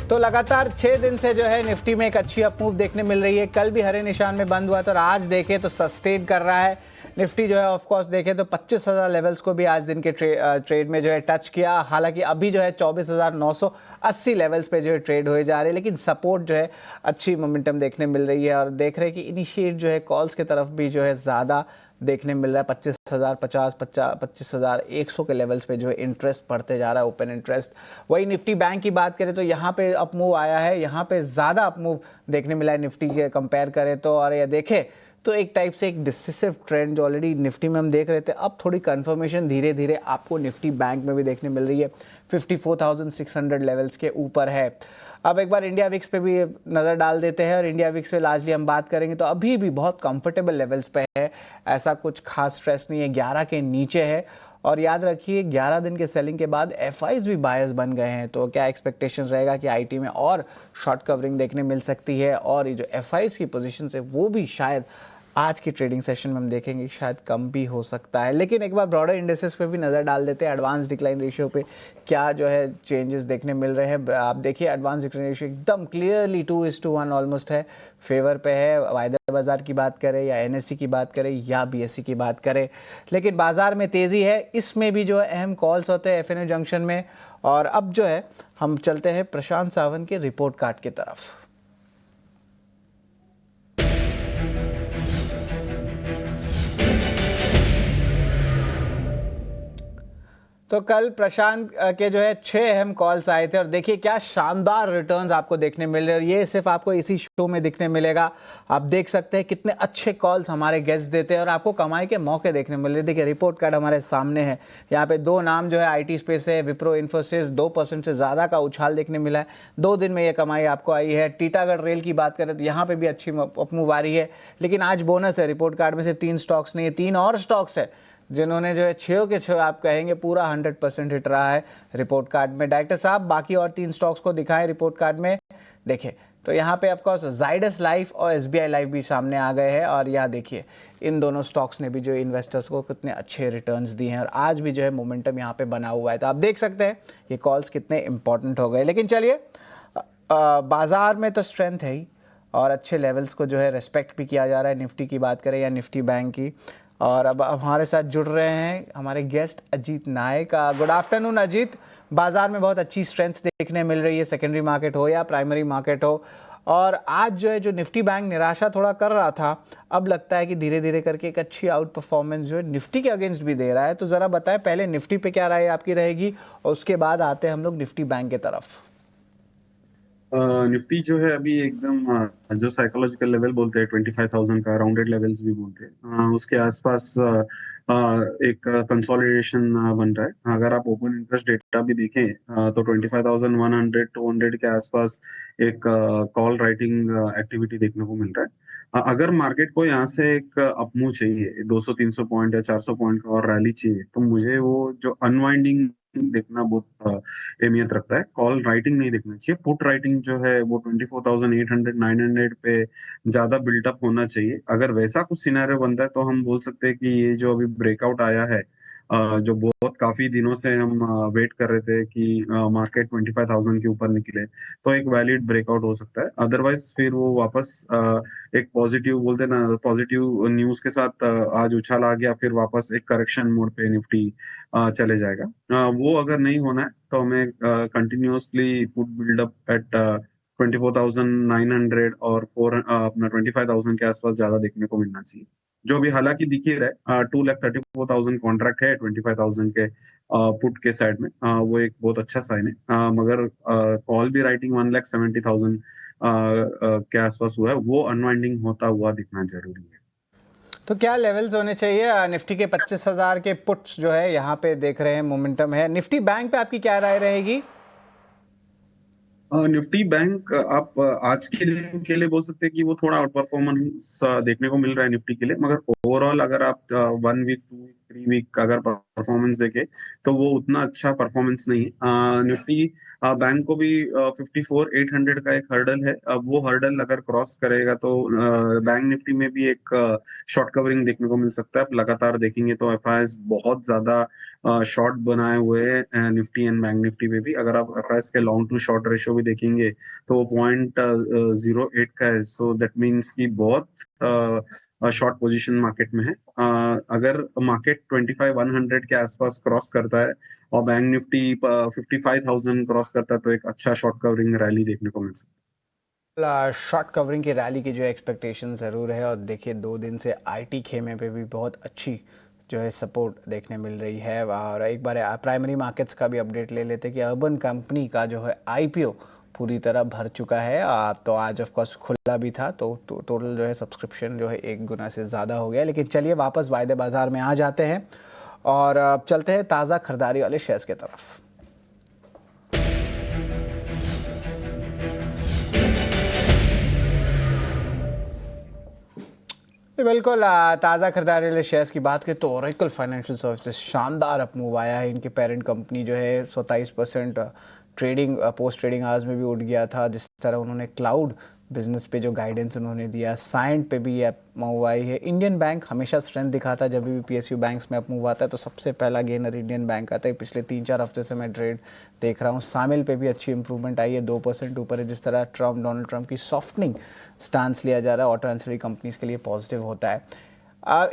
तो लगातार 6 दिन से जो है निफ्टी में एक अच्छी अपमूव देखने मिल रही है। कल भी हरे निशान में बंद हुआ था और आज देखें तो सस्टेन कर रहा है। निफ्टी जो है ऑफ कोर्स देखें तो 25,000 लेवल्स को भी आज दिन के ट्रेड में जो है टच किया। हालांकि अभी जो है 24,980 लेवल्स पे जो है ट्रेड हुए जा रहे हैं, लेकिन सपोर्ट जो है अच्छी मोमेंटम देखने मिल रही है और देख रहे हैं कि इनिशिएट जो है कॉल्स की तरफ भी जो है ज़्यादा देखने मिल रहा है। 25,100 के लेवल्स पे जो है इंटरेस्ट बढ़ते जा रहा है, ओपन इंटरेस्ट। वही निफ्टी बैंक की बात करें तो यहाँ पे अपमूव आया है, यहाँ पे ज़्यादा अपमूव देखने मिला है निफ्टी के कंपेयर करें तो। और ये देखें तो एक टाइप से एक डिसिसिव ट्रेंड जो ऑलरेडी निफ्टी में हम देख रहे थे, अब थोड़ी कंफर्मेशन धीरे धीरे आपको निफ्टी बैंक में भी देखने मिल रही है। 54,600 लेवल्स के ऊपर है। अब एक बार इंडिया विक्स पे भी नज़र डाल देते हैं और इंडिया विक्स पे लार्जली हम बात करेंगे तो अभी भी बहुत कंफर्टेबल लेवल्स पे है, ऐसा कुछ खास स्ट्रेस नहीं है, 11 के नीचे है। और याद रखिए 11 दिन के सेलिंग के बाद एफआईज भी बायर्स बन गए हैं, तो क्या एक्सपेक्टेशंस रहेगा कि आईटी में और शॉर्ट कवरिंग देखने मिल सकती है और ये जो एफआईज की पोजीशन है वो भी शायद आज की ट्रेडिंग सेशन में हम देखेंगे शायद कम भी हो सकता है। लेकिन एक बार ब्रॉडर इंडेक्सेस पे भी नज़र डाल देते हैं, एडवांस डिक्लाइन रेशियो पे क्या जो है चेंजेस देखने मिल रहे हैं। आप देखिए एडवांस डिक्लाइन रेशियो एकदम क्लियरली 2:1 ऑलमोस्ट है, फेवर पे है। वायदा बाजार की बात करें या एनएससी की बात करें या बीएससी की बात करें, लेकिन बाजार में तेज़ी है। इसमें भी जो है अहम कॉल्स होते हैं एफएनओ जंक्शन में। और अब जो है हम चलते हैं प्रशांत सावंत के रिपोर्ट कार्ड की तरफ। तो कल प्रशांत के जो है 6 अहम कॉल्स आए थे और देखिए क्या शानदार रिटर्न्स आपको देखने मिल रहे हैं। ये सिर्फ आपको इसी शो में दिखने मिलेगा। आप देख सकते हैं कितने अच्छे कॉल्स हमारे गेस्ट देते हैं और आपको कमाई के मौके देखने मिल रहे हैं। देखिए रिपोर्ट कार्ड हमारे सामने है, यहाँ पे 2 नाम जो है आईटी स्पेस है, विप्रो इन्फोसिस 2% से ज़्यादा का उछाल देखने मिला है। 2 दिन में ये कमाई आपको आई है। टीटागढ़ रेल की बात करें तो यहाँ पर भी अच्छी अपमूव आ रही है, लेकिन आज बोनस है। रिपोर्ट कार्ड में सिर्फ 3 स्टॉक्स नहीं है, 3 और स्टॉक्स है जिन्होंने जो है 6 के 6 आप कहेंगे पूरा 100% हिट रहा है रिपोर्ट कार्ड में। डायरेक्टर साहब बाकी और 3 स्टॉक्स को दिखाएं रिपोर्ट कार्ड में। देखें तो यहाँ पे ऑफकोर्स जाइडस लाइफ और एसबीआई लाइफ भी सामने आ गए हैं और यहाँ देखिए इन दोनों स्टॉक्स ने भी जो इन्वेस्टर्स को कितने अच्छे रिटर्न्स दिए हैं और आज भी जो है मोमेंटम यहाँ पे बना हुआ है। तो आप देख सकते हैं ये कॉल्स कितने इंपॉर्टेंट हो गए। लेकिन चलिए बाजार में तो स्ट्रेंथ है ही और अच्छे लेवल्स को जो है रेस्पेक्ट भी किया जा रहा है, निफ्टी की बात करें या निफ्टी बैंक की। और अब हमारे साथ जुड़ रहे हैं हमारे guest Ajit Nayak. Good afternoon Ajit. बाजार में बहुत अच्छी स्ट्रेंथ देखने मिल रही है, सेकेंडरी मार्केट हो या प्राइमरी मार्केट हो। और आज जो है जो निफ्टी बैंक निराशा थोड़ा कर रहा था, अब लगता है कि धीरे धीरे करके एक अच्छी आउट परफॉर्मेंस जो है निफ्टी के अगेंस्ट भी दे रहा है। तो ज़रा बताएं पहले निफ्टी पे क्या राय आपकी रहेगी और उसके बाद आते हैं हम लोग निफ्टी बैंक की तरफ। निफ्टी जो है अभी एकदम जो साइकोलॉजिकल लेवल बोलते हैं 25,000 का, राउंडेड लेवल्स भी बोलते हैं, उसके आसपास एक कंसोलिडेशन बन रहा है। अगर आप ओपन इंटरेस्ट डेटा भी देखें तो 25,100 200 के आसपास एक कॉल राइटिंग एक्टिविटी देखने को मिल रहा है। अगर मार्केट को यहाँ से एक अपमूव चाहिए, 200-300 पॉइंट या 400 पॉइंट का और रैली चाहिए, तो मुझे वो जो अनवाइंडिंग देखना बहुत अहमियत रखता है। कॉल राइटिंग नहीं देखना चाहिए। पुट राइटिंग जो है वो 24,800 900 पे ज्यादा बिल्टअप होना चाहिए। अगर वैसा कुछ सिनेरियो बनता है तो हम बोल सकते हैं कि ये जो अभी ब्रेकआउट आया है, जो बहुत काफी दिनों से हम वेट कर रहे थे कि मार्केट 25,000 के ऊपर निकले, तो एक वैलिड ब्रेकआउट हो सकता है। अदरवाइज फिर वो वापस एक पॉजिटिव बोलते हैं ना, पॉजिटिव न्यूज के साथ आज उछाल आ गया, फिर वापस एक करेक्शन मोड पे निफ्टी चले जाएगा। वो अगर नहीं होना है तो हमें कंटिन्यूअसली पुट बिल्डअप एट 24,900 और अपना 25,000 के आसपास ज्यादा देखने को मिलना चाहिए, जो भी हालांकि दिख ही रहा है। 2,34,000 कॉन्ट्रैक्ट है 25,000 के पुट के साइड में, वो एक बहुत अच्छा साइन है। मगर कॉल भी राइटिंग 1,70,000 के आसपास हुआ है, वो अनवाइंडिंग होता हुआ दिखना जरूरी है। तो क्या लेवल्स होने चाहिए? निफ्टी के 25,000 के पुट्स जो है यहाँ पे देख रहे हैं मोमेंटम है। निफ्टी बैंक पे आपकी क्या राय रहेगी? निफ्टी बैंक आप आज के लिए बोल सकते हैं कि वो थोड़ा आउट परफॉर्मेंस देखने को मिल रहा है निफ्टी के लिए। मगर ओवरऑल अगर आप 1 वीक 2 वीक 3 वीक अगर परफॉर्मेंस देखे तो वो उतना अच्छा परफॉर्मेंस नहीं है। निफ्टी बैंक को भी 54,800 का एक हर्डल है। अब वो हर्डल अगर क्रॉस करेगा तो बैंक निफ्टी में भी एक शॉर्ट कवरिंग देखने को मिल सकता है। आप लगातार देखेंगे तो एफआईएस बहुत ज्यादा शॉर्ट बनाए हुए हैं निफ्टी एंड बैंक निफ्टी में भी। अगर आप एफआईएस के लॉन्ग टू शॉर्ट रेशियो भी देखेंगे तो वो 0.08 का है। सो दैट मीन्स कि बहुत शॉर्ट पोजीशन मार्केट में है। अगर मार्केट 25,100 के आसपास क्रॉस करता है और बैंक निफ्टी 55,000 क्रॉस करता है तो एक अच्छा शॉर्ट कवरिंग रैली देखने को मिल सकता है। शॉर्ट कवरिंग की रैली की जो एक्सपेक्टेशन ज़रूर है, और देखिए 2 दिन से आईटी खेमे पे भी बहुत अच्छी जो है सपोर्ट देखने मिल रही है। और एक बार प्राइमरी मार्केट्स का भी अपडेट ले लेते कि अर्बन कंपनी का जो है आईपीओ पूरी तरह भर चुका है। तो आज ऑफ कोर्स खुला भी था, तो टोटल जो है सब्सक्रिप्शन जो है 1 गुना से ज़्यादा हो गया। लेकिन चलिए वापस वायदे बाज़ार में आ जाते हैं और चलते हैं ताज़ा खरीदारी वाले शेयर्स की तरफ। बिल्कुल, ताज़ा खरीदारी वाले शेयर्स की बात करें तो ओरेकल फाइनेंशियल सर्विसेज शानदार अप मूव आया है। इनके पेरेंट कंपनी जो है 27% ट्रेडिंग पोस्ट ट्रेडिंग आवर्स में भी उठ गया था। जिस तरह उन्होंने क्लाउड बिजनेस पे जो गाइडेंस उन्होंने दिया, साइंट पे भी ये अप मूव आई है। इंडियन बैंक हमेशा स्ट्रेंथ दिखाता है, जब भी पीएसयू बैंक्स में अप मूव आता है तो सबसे पहला गेनर इंडियन बैंक आता है। पिछले 3-4 हफ्ते से मैं ट्रेड देख रहा हूँ। सामिल पे भी अच्छी इंप्रूवमेंट आई है, 2% ऊपर है। जिस तरह डोनाल्ड ट्रंप की सॉफ्टनिंग स्टांस लिया जा रहा है, ऑटो एंसिलरी कंपनीज के लिए पॉजिटिव होता है।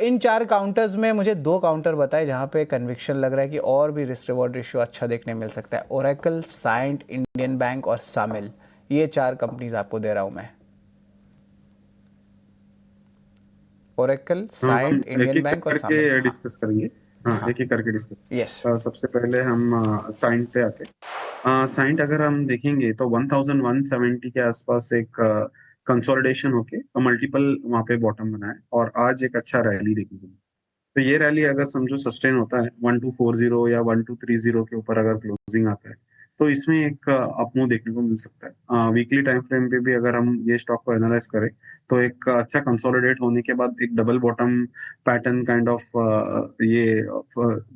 इन 4 काउंटर्स में मुझे 2 काउंटर बताए जहां पे कन्विक्शन लग रहा है कि और भी रिस्क रिवॉर्ड रेशियो अच्छा देखने मिल सकता है। ओरेकल, साइंट, इंडियन बैंक और सामिल, ये 4 कंपनीज आपको दे रहा हूं मैं। ओरेकल, हम साइंट, एक इंडियन एक बैंक और सामिल। करके हाँ डिस्कस करेंगे। हाँ, हाँ, एक एक करके डिस्कस। यस। सबसे पहले हम साइंट पे आते हैं। साइंट अगर हम देखेंगे तो 1170 के आसपास एक कंसोलिडेशन होके मल्टीपल वहां पे बॉटम बना है और आज एक अच्छा रैली देखने को मिला। तो ये रैली अगर समझो सस्टेन होता है 1240 या 1230 के ऊपर अगर क्लोजिंग आता है तो इसमें एक अपमूव देखने को मिल सकता है। वीकली टाइम फ्रेम पे भी अगर हम ये स्टॉक को एनालाइज करें तो एक अच्छा कंसोलिडेट होने के बाद एक double bottom pattern kind of ये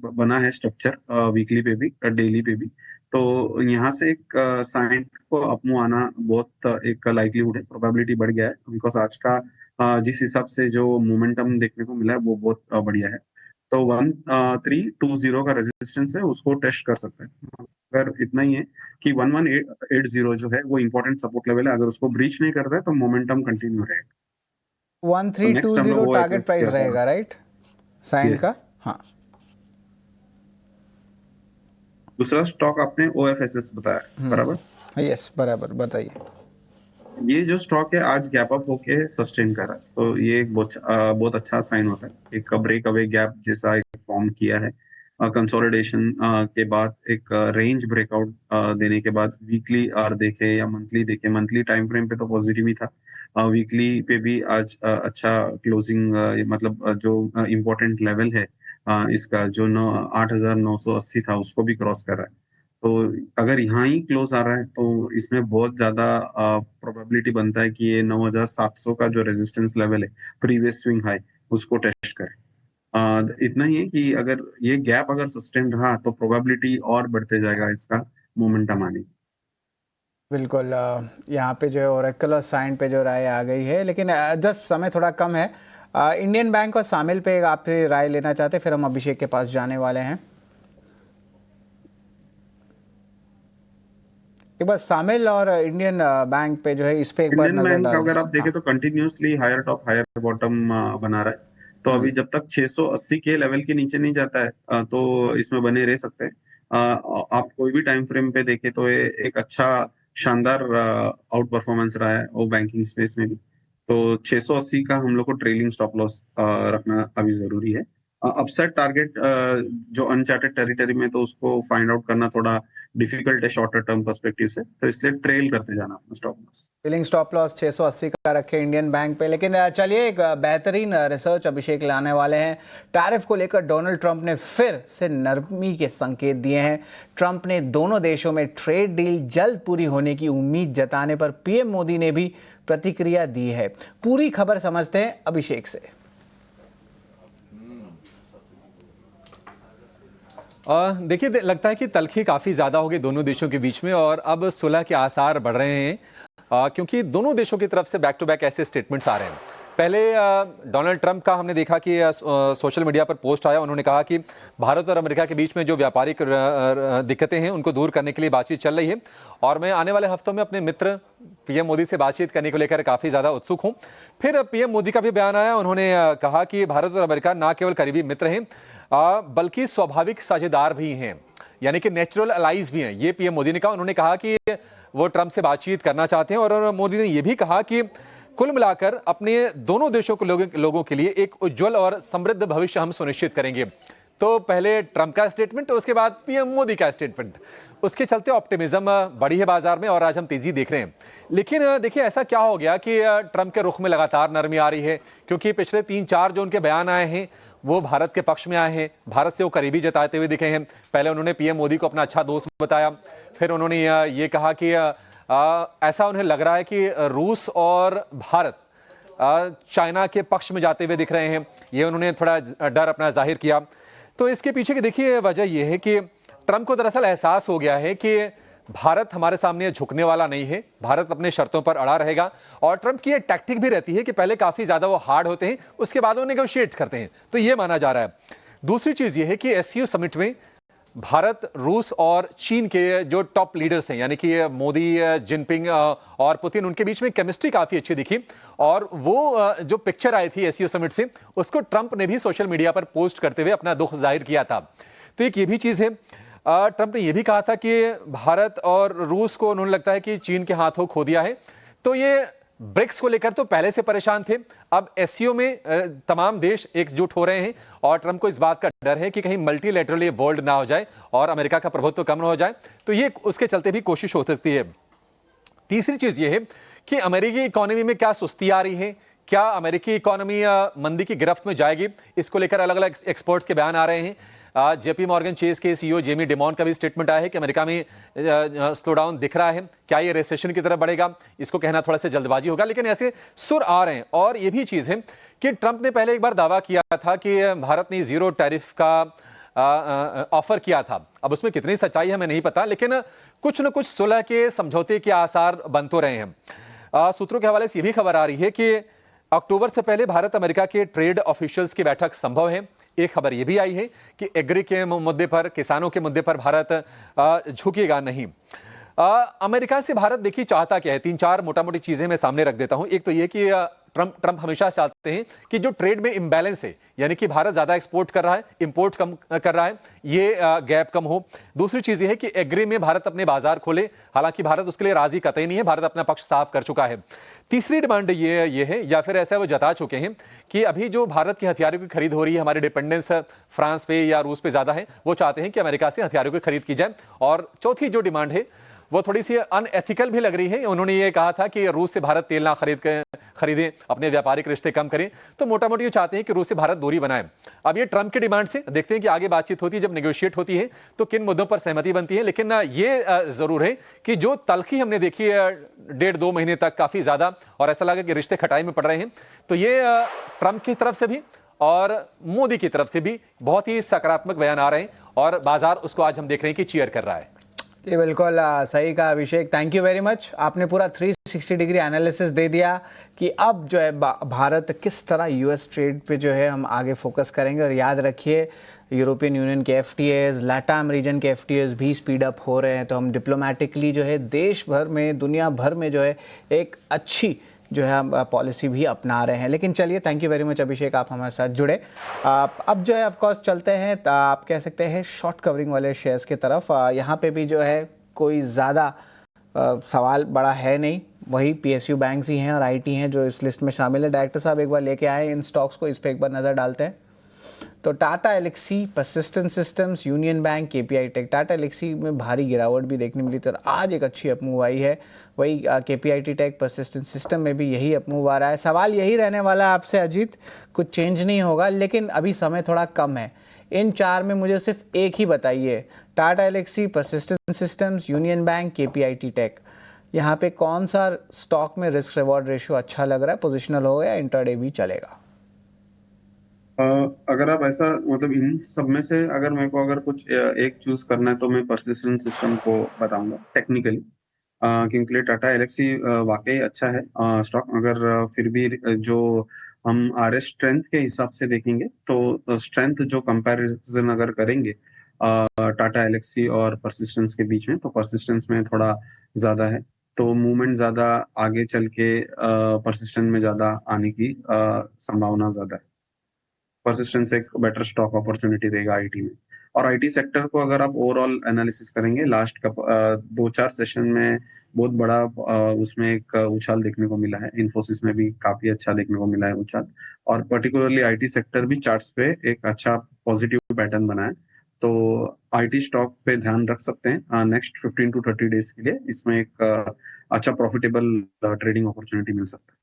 बना है स्ट्रक्चर, वीकली पे भी डेली पे भी। तो यहाँ से एक साइन को अपमूव आना बहुत एक लाइकलीहुड है, प्रोबेबिलिटी बढ़ गया है बिकॉज आज का जिस हिसाब से जो मोमेंटम देखने को मिला है वो बहुत बढ़िया है। तो 1320 का रेजिस्टेंस है, उसको टेस्ट कर सकता है। अगर इतना ही है कि 1180 जो है वो इंपॉर्टेंट सपोर्ट लेवल है, अगर उसको ब्रीच नहीं करता है तो मोमेंटम कंटिन्यू रहेगा। तो नेक्स्ट हम 1320 लोग टारगेट ओएफएस पे प्राइस आते हैं। रहेगा, राइट, साइंट यस। का। हाँ, दूसरा स्टॉक आपने ओएफएसएस बताया, बराबर। यस, बराबर, बताइए। ये जो स्टॉक है आज गैप अप होके सस्टेन कर रहा है, तो ये एक बहुत अच्छा साइन होता है। एक ब्रेक अवे गैप जैसा एक फॉर्म किया है कंसोलिडेशन के बाद, एक रेंज ब्रेकआउट देने के बाद वीकली आर देखे या मंथली देखे, मंथली टाइम फ्रेम पे तो पॉजिटिव ही था, वीकली पे भी आज अच्छा क्लोजिंग, मतलब जो इम्पोर्टेंट लेवल है इसका जो 8,980 था उसको भी क्रॉस कर रहा है। तो अगर यहाँ ही क्लोज आ रहा है तो इसमें बहुत ज्यादा प्रोबेबिलिटी बनता है कि ये 9,700 का जो रेजिस्टेंस लेवल है प्रीवियस स्विंग हाई उसको टेस्ट करे। इतना ही है कि अगर ये गैप अगर सस्टेन रहा तो प्रोबेबिलिटी और बढ़ते जाएगा इसका मोमेंटम आने की। बिल्कुल, यहाँ पे जो है ओरेकल और साइंट पे जो राय आ गई है, लेकिन जस्ट समय थोड़ा कम है। इंडियन बैंक और सामिल पे आपसे राय लेना चाहते, फिर हम अभिषेक के पास जाने वाले हैं। एक बार सामिल और इंडियन बैंक पे जो है इस पे एक बार इंडियन नजर बैंक डाल दें। अगर आप देखें हाँ, तो continuously higher top higher bottom बना रहा है। तो अभी जब तक 680 के लेवल के नीचे नहीं जाता है तो इसमें बने रह सकते हैं। आप कोई भी टाइम फ्रेम पे देखें तो ये एक अच्छा शानदार आउट परफॉर्मेंस रहा है वो बैंकिंग स्पेस में भी। तो 680 का हम लोग को ट्रेलिंग स्टॉप लॉस रखना अभी जरूरी है। अपसाइड टारगेट जो अनचार्टेड टेरिटरी में तो उसको फाइंड आउट करना थोड़ा डिफिकल्ट है शॉर्टर टर्म पर्सपेक्टिव से, तो इसलिए ट्रेल करते जाना अपना stop loss. Billing stop loss 680 का रखे इंडियन बैंक पे। लेकिन चलिए एक बेहतरीन रिसर्च अभिषेक लाने वाले हैं। टैरिफ को लेकर डोनाल्ड ट्रंप ने फिर से नरमी के संकेत दिए हैं। ट्रंप ने दोनों देशों में ट्रेड डील जल्द पूरी होने की उम्मीद जताने पर पीएम मोदी ने भी प्रतिक्रिया दी है। पूरी खबर समझते हैं अभिषेक से। देखिए लगता है कि तल्खी काफ़ी ज़्यादा हो गई दोनों देशों के बीच में और अब सुलह के आसार बढ़ रहे हैं क्योंकि दोनों देशों की तरफ से बैक टू बैक ऐसे स्टेटमेंट्स आ रहे हैं। पहले डोनाल्ड ट्रंप का हमने देखा कि सोशल मीडिया पर पोस्ट आया, उन्होंने कहा कि भारत और अमेरिका के बीच में जो व्यापारिक दिक्कतें हैं उनको दूर करने के लिए बातचीत चल रही है और मैं आने वाले हफ्तों में अपने मित्र पीएम मोदी से बातचीत करने को लेकर काफ़ी ज़्यादा उत्सुक हूँ। फिर पीएम मोदी का भी बयान आया, उन्होंने कहा कि भारत और अमेरिका न केवल करीबी मित्र हैं बल्कि स्वाभाविक साझेदार भी हैं, यानी कि नेचुरल अलाइज भी हैं। ये पीएम मोदी ने कहा। उन्होंने कहा कि वो ट्रंप से बातचीत करना चाहते हैं और मोदी ने यह भी कहा कि कुल मिलाकर अपने दोनों देशों के लोगों के लिए एक उज्जवल और समृद्ध भविष्य हम सुनिश्चित करेंगे। तो पहले ट्रंप का स्टेटमेंट, उसके बाद पीएम मोदी का स्टेटमेंट, उसके चलते ऑप्टिमिज्म बढ़ी है बाजार में और आज हम तेजी देख रहे हैं। लेकिन देखिए ऐसा क्या हो गया कि ट्रंप के रुख में लगातार नरमी आ रही है, क्योंकि पिछले 3-4 जो उनके बयान आए हैं वो भारत के पक्ष में आए हैं, भारत से वो करीबी जताते हुए दिखे हैं। पहले उन्होंने पीएम मोदी को अपना अच्छा दोस्त बताया, फिर उन्होंने ये कहा कि ऐसा उन्हें लग रहा है कि रूस और भारत चाइना के पक्ष में जाते हुए दिख रहे हैं। ये उन्होंने थोड़ा डर अपना जाहिर किया। तो इसके पीछे की देखिए वजह यह है कि ट्रंप को दरअसल एहसास हो गया है कि भारत हमारे सामने झुकने वाला नहीं है, भारत अपने शर्तों पर अड़ा रहेगा। और ट्रंप की ये टैक्टिक भी रहती है कि पहले काफी ज्यादा वो हार्ड होते हैं, उसके बाद वो नेगोशिएट करते हैं, तो ये माना जा रहा है। दूसरी चीज ये है कि एससीओ समिट में भारत, रूस और चीन के जो टॉप लीडर्स हैं, यानी कि मोदी, जिनपिंग और पुतिन, उनके बीच में केमिस्ट्री काफी अच्छी दिखी। और वो जो पिक्चर आई थी एससीओ समिट से, उसको ट्रंप ने भी सोशल मीडिया पर पोस्ट करते हुए अपना दुख जाहिर किया था। तो एक ये भी चीज है। ट्रंप ने यह भी कहा था कि भारत और रूस को उन्होंने लगता है कि चीन के हाथों खो दिया है। तो ये ब्रिक्स को लेकर तो पहले से परेशान थे, अब एससीओ में तमाम देश एकजुट हो रहे हैं और ट्रंप को इस बात का डर है कि कहीं मल्टीलैटरल वर्ल्ड ना हो जाए और अमेरिका का प्रभुत्व कम ना हो जाए, तो ये उसके चलते भी कोशिश हो सकती है। तीसरी चीज ये है कि अमेरिकी इकोनॉमी में क्या सुस्ती आ रही है, क्या अमेरिकी इकोनॉमी मंदी की गिरफ्त में जाएगी, इसको लेकर अलग अलग एक्सपर्ट्स के बयान आ रहे हैं। जेपी मॉर्गन चेस के सीईओ जेमी डिमॉन का भी स्टेटमेंट आया है कि अमेरिका में स्लो डाउन दिख रहा है, क्या ये रिसेशन की तरफ बढ़ेगा, इसको कहना थोड़ा सा जल्दबाजी होगा, लेकिन ऐसे सुर आ रहे हैं। और ये भी चीज है कि ट्रंप ने पहले एक बार दावा किया था कि भारत ने जीरो टैरिफ का ऑफर किया था। अब उसमें कितनी सच्चाई है हमें नहीं पता, लेकिन कुछ न कुछ सुलह के समझौते के आसार बन तो रहे हैं। सूत्रों के हवाले से यह भी खबर आ रही है कि अक्टूबर से पहले भारत अमेरिका के ट्रेड ऑफिशियल्स की बैठक संभव है। एक खबर यह भी आई है कि एग्री के मुद्दे पर, किसानों के मुद्दे पर भारत झुकेगा नहीं। अमेरिका से भारत देखिए चाहता क्या है, 3-4 मोटा मोटी चीजें मैं सामने रख देता हूं। एक तो यह कि ट्रंप हमेशा चाहते हैं कि जो ट्रेड में इंबैलेंस है, यानी कि भारत ज्यादा एक्सपोर्ट कर रहा है, इंपोर्ट कम कर रहा है, ये गैप कम हो। दूसरी चीज ये है कि एग्री में भारत अपने बाजार खोले, हालांकि भारत उसके लिए राजी कतई नहीं है, भारत अपना पक्ष साफ कर चुका है। तीसरी डिमांड ये है, या फिर ऐसा वो जता चुके हैं कि अभी जो भारत के हथियारों की खरीद हो रही है, हमारी डिपेंडेंस फ्रांस पे या रूस पे ज्यादा है, वो चाहते हैं कि अमेरिका से हथियारों की खरीद की जाए। और चौथी जो डिमांड है वो थोड़ी सी अनएथिकल भी लग रही है। उन्होंने ये कहा था कि रूस से भारत तेल ना खरीदें, अपने व्यापारिक रिश्ते कम करें। तो मोटा मोटी ये चाहते हैं कि रूस से भारत दूरी बनाए। अब ये ट्रंप की डिमांड से देखते हैं कि आगे बातचीत होती है, जब नेगोशिएट होती है तो किन मुद्दों पर सहमति बनती है। लेकिन ये जरूर है कि जो तल्खी हमने देखी है 1.5-2 महीने तक काफी ज्यादा, और ऐसा लगा कि रिश्ते खटाई में पड़ रहे हैं, तो ये ट्रंप की तरफ से भी और मोदी की तरफ से भी बहुत ही सकारात्मक बयान आ रहे हैं और बाजार उसको आज हम देख रहे हैं कि चीयर कर रहा है। ये बिल्कुल सही कहा अभिषेक, थैंक यू वेरी मच। आपने पूरा 360 डिग्री एनालिसिस दे दिया कि अब जो है भारत किस तरह यूएस ट्रेड पे जो है हम आगे फोकस करेंगे। और याद रखिए यूरोपियन यूनियन के एफटीएज, लैटाम रीजन के एफटीएज भी स्पीड अप हो रहे हैं, तो हम डिप्लोमेटिकली जो है देश भर में, दुनिया भर में जो है एक अच्छी जो है हम पॉलिसी भी अपना रहे हैं। लेकिन चलिए, थैंक यू वेरी मच अभिषेक, आप हमारे साथ जुड़े। अब जो है ऑफ कोर्स चलते हैं, आप कह सकते हैं शॉर्ट कवरिंग वाले शेयर्स की तरफ। यहाँ पे भी जो है कोई ज़्यादा सवाल बड़ा है नहीं, वही पीएसयू बैंक्स ही हैं और आईटी हैं जो इस लिस्ट में शामिल है। डायरेक्टर साहब एक बार लेके आए इन स्टॉक्स को, इस पर एक बार नज़र डालते हैं। तो Tata Elxsi, Persistent Systems, Union Bank, KPI Tech. Tata Elxsi में भारी गिरावट भी देखने मिली तो आज एक अच्छी अपमूव आई है। वही केपीआई टेक, परसिस्टेंट सिस्टम में भी यही अपमूव आ रहा है। सवाल यही रहने वाला है आपसे अजीत, कुछ चेंज नहीं होगा, लेकिन अभी समय थोड़ा कम है। इन 4 में मुझे सिर्फ एक ही बताइए, Tata Elxsi, Persistent Systems, Union Bank, KPI Tech, यहाँ पे कौन सा स्टॉक में रिस्क रिवॉर्ड रेशियो अच्छा लग रहा है, पोजिशनल हो या इंटरडे भी चलेगा? अ, अगर आप ऐसा मतलब इन सब में से अगर मेरे को अगर कुछ एक चूज करना है तो मैं परसिस्टेंट सिस्टम को बताऊंगा टेक्निकली, क्योंकि लिए टाटा एलेक्सी वाकई अच्छा है स्टॉक। अगर फिर भी जो हम आरएस स्ट्रेंथ के हिसाब से देखेंगे तो स्ट्रेंथ जो कंपैरिजन अगर करेंगे टाटा एलेक्सी और परसिस्टेंस के बीच में, तो परसिस्टेंस में थोड़ा ज्यादा है, तो मूवमेंट ज्यादा आगे चल के परसिस्टेंट में ज्यादा आने की संभावना ज्यादा है। परसिस्टेंस एक बेटर स्टॉक अपॉर्चुनिटी देगा आईटी में। और आईटी सेक्टर को अगर आप ओवरऑल एनालिसिस करेंगे लास्ट का 2-4 सेशन में बहुत बड़ा उसमें एक उछाल देखने को मिला है। इन्फोसिस में भी काफी अच्छा देखने को मिला है उछाल, और पर्टिकुलरली आईटी सेक्टर भी चार्ट्स पे एक अच्छा पॉजिटिव पैटर्न बना है। तो आईटी स्टॉक पे ध्यान रख सकते हैं नेक्स्ट 15 to 30 डेज के लिए। इसमें एक अच्छा प्रॉफिटेबल ट्रेडिंग अपॉर्चुनिटी मिल सकता है।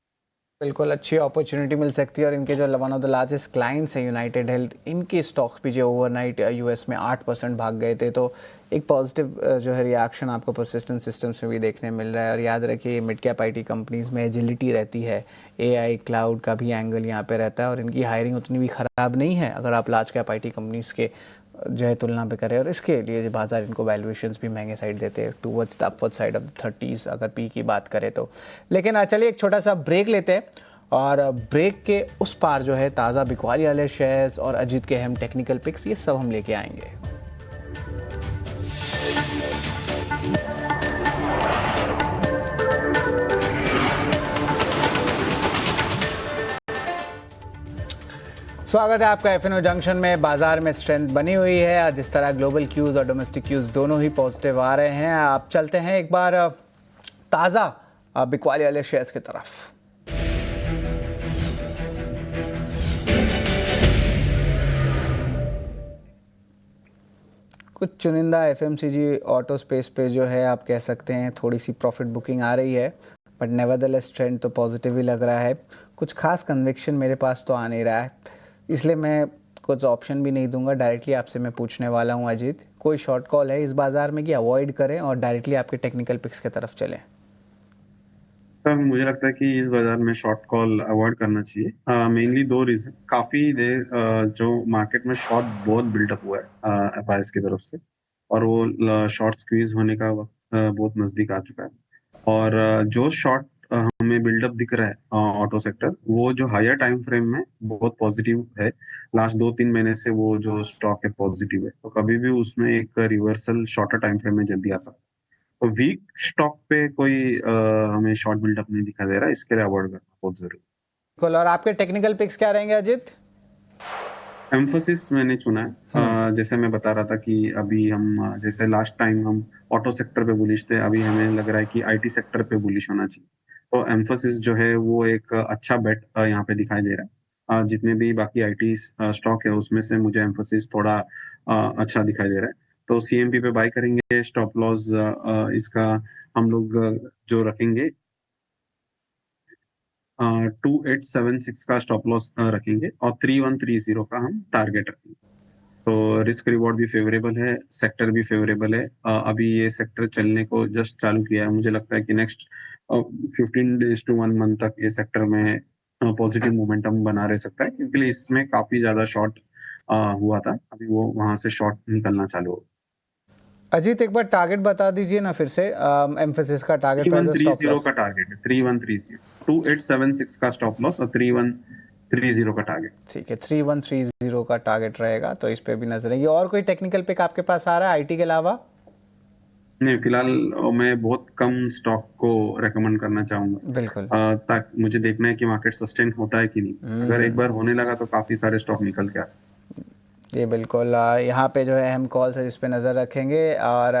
बिल्कुल अच्छी अपॉर्चुनिटी मिल सकती है। और इनके जो one of the largest clients हैं यूनाइटेड हेल्थ, इनके स्टॉक्स भी जो ओवरनाइट यूएस में 8% भाग गए थे, तो एक पॉजिटिव जो है रिएक्शन आपको परसिस्टेंट सिस्टम्स में भी देखने मिल रहा है। और याद रखिए मिड कैप आईटी कंपनीज में एजिलिटी रहती है, एआई क्लाउड का भी एंगल यहाँ पे रहता है, और इनकी हायरिंग उतनी भी ख़राब नहीं है अगर आप लार्ज कैप आईटी कंपनीज के जो है तुलना पे करें। और इसके लिए बाजार इनको वैल्यूएशंस भी महंगे साइड देते हैं, towards the upward side of the 30s अगर पी की बात करें तो। लेकिन चलिए एक छोटा सा ब्रेक लेते हैं, और ब्रेक के उस पार जो है ताज़ा बिकवाली वाले शेयर्स और अजीत के अहम टेक्निकल पिक्स, ये सब हम लेके आएंगे। स्वागत है आपका एफएनओ जंक्शन में। बाजार में स्ट्रेंथ बनी हुई है, जिस तरह ग्लोबल क्यूज और डोमेस्टिक क्यूज दोनों ही पॉजिटिव आ रहे हैं। आप चलते हैं एक बार ताज़ा बिकवाली वाले शेयर्स की तरफ। कुछ चुनिंदा एफएमसीजी ऑटो स्पेस पे जो है आप कह सकते हैं थोड़ी सी प्रॉफिट बुकिंग आ रही है, बट नेवरदलेस ट्रेंड तो पॉजिटिव ही लग रहा है। कुछ खास कन्विक्शन मेरे पास तो आ नहीं रहा है, इसलिए मैं कुछ ऑप्शन भी नहीं दूंगा। डायरेक्टली आपसे मैं पूछने वाला हूं अजीत, कोई शॉर्ट कॉल है इस बाज़ार में कि अवॉइड करें और डायरेक्टली आपके टेक्निकल पिक्स की तरफ चलें? सर मुझे लगता है कि इस बाजार में शॉर्ट कॉल अवॉइड करना चाहिए। मेनली दो रीजन। काफी देर जो मार्केट में शॉर्ट बहुत बिल्डअप हुआ है एफआईएस की तरफ से, और वो शॉर्ट स्क्वीज होने का वक्त बहुत नजदीक आ चुका है। और जो शॉर्ट हमें बिल्डअप दिख रहा है ऑटो सेक्टर, वो जो हायर टाइम फ्रेम में बहुत पॉजिटिव है। लास्ट 2-3 महीने से वो जो स्टॉक है पॉजिटिव है, तो कभी भी उसमें एक रिवर्सल शॉर्टर टाइम फ्रेम में जल्दी आ सकता है। तो वीक स्टॉक पे कोई हमें शॉर्ट बिल्डअप नहीं दिखा दे रहा है, इसके लिए अवॉइड करना बहुत जरूरी बिल्कुल। और आपके टेक्निकल पिक्स क्या रहेंगे अजीत? है। एम्फोसिस मैंने चुना है। जैसे मैं बता रहा था कि अभी हम जैसे लास्ट टाइम हम ऑटो सेक्टर पे बुलिश थे, अभी हमें लग रहा है कि आईटी सेक्टर पे बुलिश होना चाहिए। तो एम्फोसिस जो है वो एक अच्छा बेट यहाँ पे दिखाई दे रहा है। जितने भी बाकी आईटी स्टॉक है उसमें से मुझे एम्फोसिस थोड़ा अच्छा दिखाई दे रहा है। तो सीएमपी पे बाय करेंगे। स्टॉप लॉस इसका हम लोग जो रखेंगे 2876 का स्टॉप लॉस रखेंगे, और 3130 का हम टारगेट रखेंगे। तो रिस्क रिवॉर्ड भी फेवरेबल है, सेक्टर भी फेवरेबल है। अभी ये सेक्टर चलने को जस्ट चालू किया है। मुझे लगता है कि नेक्स्ट 15 days to 1 month तक ये सेक्टर में पॉजिटिव मोमेंटम बना रह सकता है, क्योंकि इसमें काफी ज्यादा शॉर्ट हुआ था। अभी वो वहां से शॉर्ट निकलना चालू हो। अजीत एक बार टारगेट बता दीजिए ना फिर से, एम्फोसिस का टारगेट प्राइस और स्टॉप 3130 लॉस। का टारगेट है। 3130, 2876 का स्टॉप लॉस और 3130 का टारगेट। ठीक है, 3130 का टारगेट रहेगा, तो इस पे भी नजर रहेगी। और कोई टेक्निकल पिक आपके पास आ रहा है आईटी के अलावा? नहीं, फिलहाल मैं बहुत कम स्टॉक को रेकमेंड करना चाहूंगा। बिल्कुल। ताकि मुझे देखना है कि मार्केट सस्टेन होता है कि नहीं। अगर एक बार होने लगा तो काफी सारे स्टॉक निकल के आ सकते ये बिल्कुल यहाँ पे जो है अहम कॉल्स है जिस पे नज़र रखेंगे। और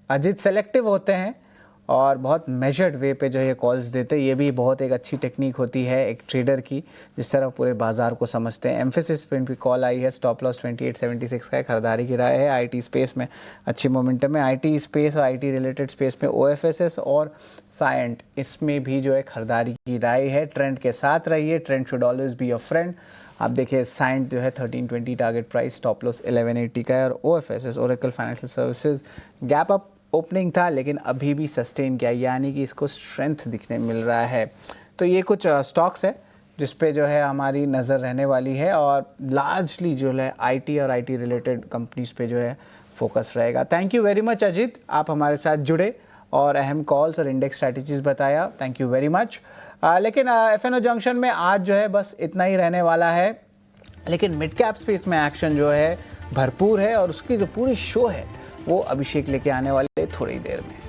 अजीत सेलेक्टिव होते हैं और बहुत मेजर्ड वे पे जो है कॉल्स देते हैं, ये भी बहुत एक अच्छी टेक्निक होती है एक ट्रेडर की, जिस तरह पूरे बाजार को समझते हैं। एम्फेसिस पे इनकी कॉल आई है, स्टॉप लॉस 2876 का है, खरीदारी की राय है। आईटी स्पेस में अच्छी मोमेंटम है। आईटी स्पेस और आईटी रिलेटेड स्पेस में ओएफएसएस और साइंट, इसमें भी जो है खरीदारी की राय है। ट्रेंड के साथ रहिए, trend should always be your friend. आप देखिए साइंट जो है 1320 टारगेट प्राइस, स्टॉप लॉस 1180 का है। और OFSS Oracle financial services gap up opening था लेकिन अभी भी सस्टेन किया, यानी कि इसको स्ट्रेंथ दिखने मिल रहा है। तो ये कुछ स्टॉक्स है जिस पे जो है हमारी नज़र रहने वाली है और लार्जली जो है आईटी और आईटी रिलेटेड कंपनीज पे जो है फोकस रहेगा। Thank you very much Ajit, आप हमारे साथ जुड़े और अहम कॉल्स और इंडेक्स स्ट्रैटेजीज बताया, थैंक यू वेरी मच। लेकिन एफएनओ जंक्शन में आज जो है बस इतना ही रहने वाला है, लेकिन मिड कैप स्पेस में एक्शन जो है भरपूर है और उसकी जो पूरी शो है वो अभिषेक लेके आने वाले थोड़ी देर में।